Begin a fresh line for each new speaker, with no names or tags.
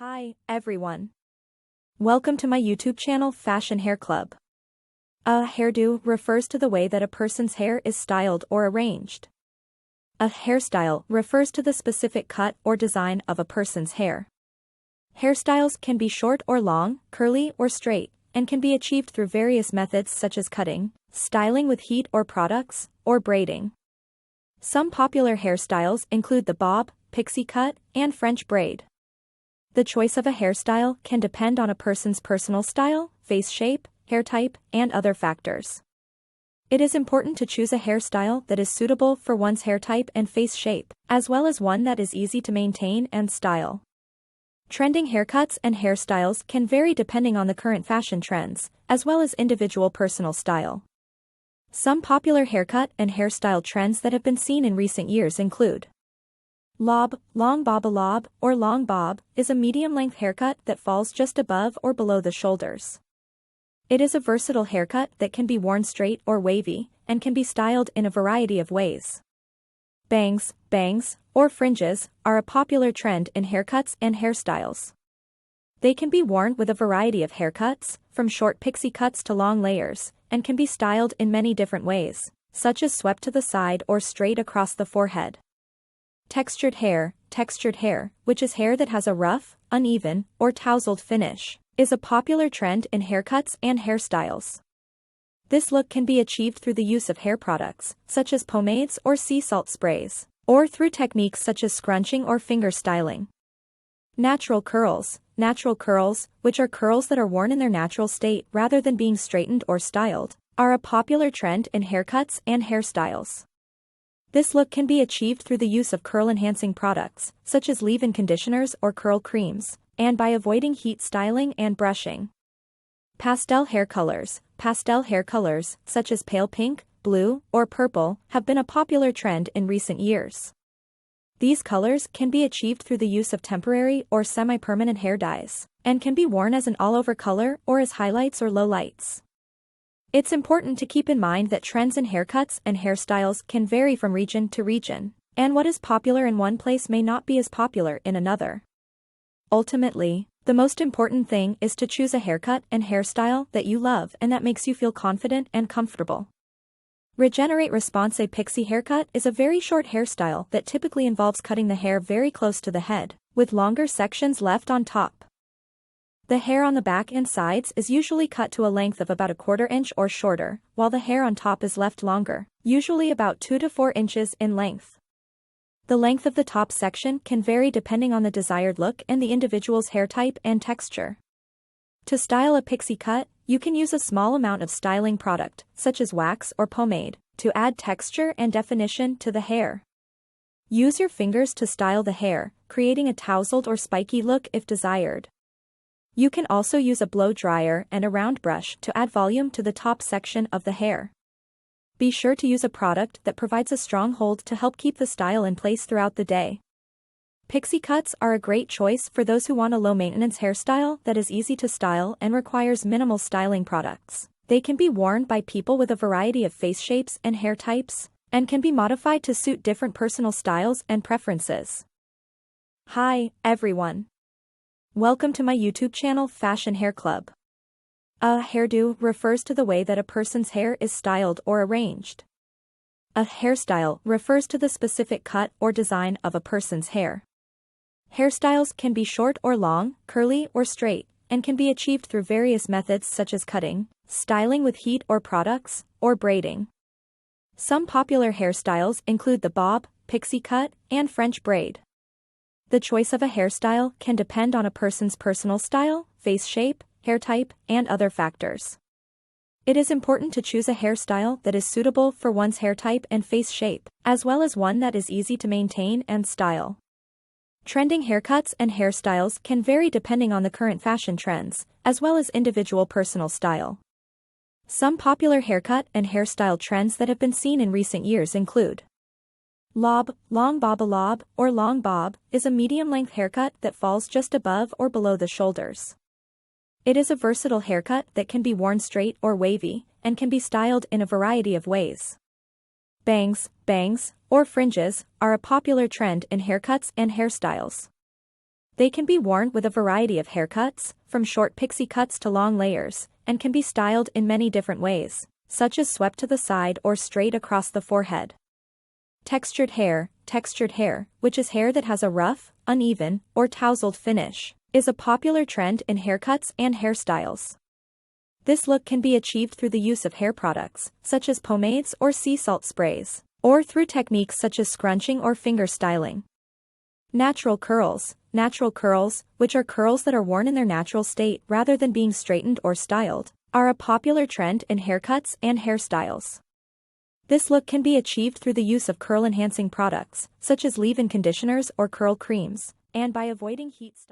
Hi, everyone. Welcome to my YouTube channel Fashion Hair Club. A hairdo refers to the way that a person's hair is styled or arranged. A hairstyle refers to the specific cut or design of a person's hair. Hairstyles can be short or long, curly or straight, and can be achieved through various methods such as cutting, styling with heat or products, or braiding. Some popular hairstyles include the bob, pixie cut, and French braid. The choice of a hairstyle can depend on a person's personal style, face shape, hair type, and other factors. It is important to choose a hairstyle that is suitable for one's hair type and face shape, as well as one that is easy to maintain and style. Trending haircuts and hairstyles can vary depending on the current fashion trends, as well as individual personal style. Some popular haircut and hairstyle trends that have been seen in recent years include lob, long bob. A lob, or long bob, is a medium-length haircut that falls just above or below the shoulders. It is a versatile haircut that can be worn straight or wavy, and can be styled in a variety of ways. Bangs, or fringes, are a popular trend in haircuts and hairstyles. They can be worn with a variety of haircuts, from short pixie cuts to long layers, and can be styled in many different ways, such as swept to the side or straight across the forehead. Textured hair, which is hair that has a rough, uneven, or tousled finish, is a popular trend in haircuts and hairstyles. This look can be achieved through the use of hair products, such as pomades or sea salt sprays, or through techniques such as scrunching or finger styling. Natural curls, which are curls that are worn in their natural state rather than being straightened or styled, are a popular trend in haircuts and hairstyles. This look can be achieved through the use of curl-enhancing products, such as leave-in conditioners or curl creams, and by avoiding heat styling and brushing. Pastel hair colors, such as pale pink, blue, or purple, have been a popular trend in recent years. These colors can be achieved through the use of temporary or semi-permanent hair dyes, and can be worn as an all-over color or as highlights or lowlights. It's important to keep in mind that trends in haircuts and hairstyles can vary from region to region, and what is popular in one place may not be as popular in another. Ultimately, the most important thing is to choose a haircut and hairstyle that you love and that makes you feel confident and comfortable. Regenerate Response. A pixie haircut is a very short hairstyle that typically involves cutting the hair very close to the head, with longer sections left on top. The hair on the back and sides is usually cut to a length of about 1/4 inch or shorter, while the hair on top is left longer, usually about 2 to 4 inches in length. The length of the top section can vary depending on the desired look and the individual's hair type and texture. To style a pixie cut, you can use a small amount of styling product, such as wax or pomade, to add texture and definition to the hair. Use your fingers to style the hair, creating a tousled or spiky look if desired. You can also use a blow dryer and a round brush to add volume to the top section of the hair. Be sure to use a product that provides a strong hold to help keep the style in place throughout the day. Pixie cuts are a great choice for those who want a low-maintenance hairstyle that is easy to style and requires minimal styling products. They can be worn by people with a variety of face shapes and hair types, and can be modified to suit different personal styles and preferences. Hi, everyone. Welcome to my YouTube channel Fashion Hair Club. A hairdo refers to the way that a person's hair is styled or arranged. A hairstyle refers to the specific cut or design of a person's hair. Hairstyles can be short or long, curly or straight, and can be achieved through various methods such as cutting, styling with heat or products, or braiding. Some popular hairstyles include the bob, pixie cut, and French braid. The choice of a hairstyle can depend on a person's personal style, face shape, hair type, and other factors. It is important to choose a hairstyle that is suitable for one's hair type and face shape, as well as one that is easy to maintain and style. Trending haircuts and hairstyles can vary depending on the current fashion trends, as well as individual personal style. Some popular haircut and hairstyle trends that have been seen in recent years include lob, long bob. A lob, or long bob, is a medium-length haircut that falls just above or below the shoulders. It is a versatile haircut that can be worn straight or wavy, and can be styled in a variety of ways. Bangs, or fringes, are a popular trend in haircuts and hairstyles. They can be worn with a variety of haircuts, from short pixie cuts to long layers, and can be styled in many different ways, such as swept to the side or straight across the forehead. Textured hair, which is hair that has a rough, uneven, or tousled finish, is a popular trend in haircuts and hairstyles. This look can be achieved through the use of hair products, such as pomades or sea salt sprays, or through techniques such as scrunching or finger styling. Natural curls, which are curls that are worn in their natural state rather than being straightened or styled, are a popular trend in haircuts and hairstyles. This look can be achieved through the use of curl-enhancing products, such as leave-in conditioners or curl creams, and by avoiding heat styling.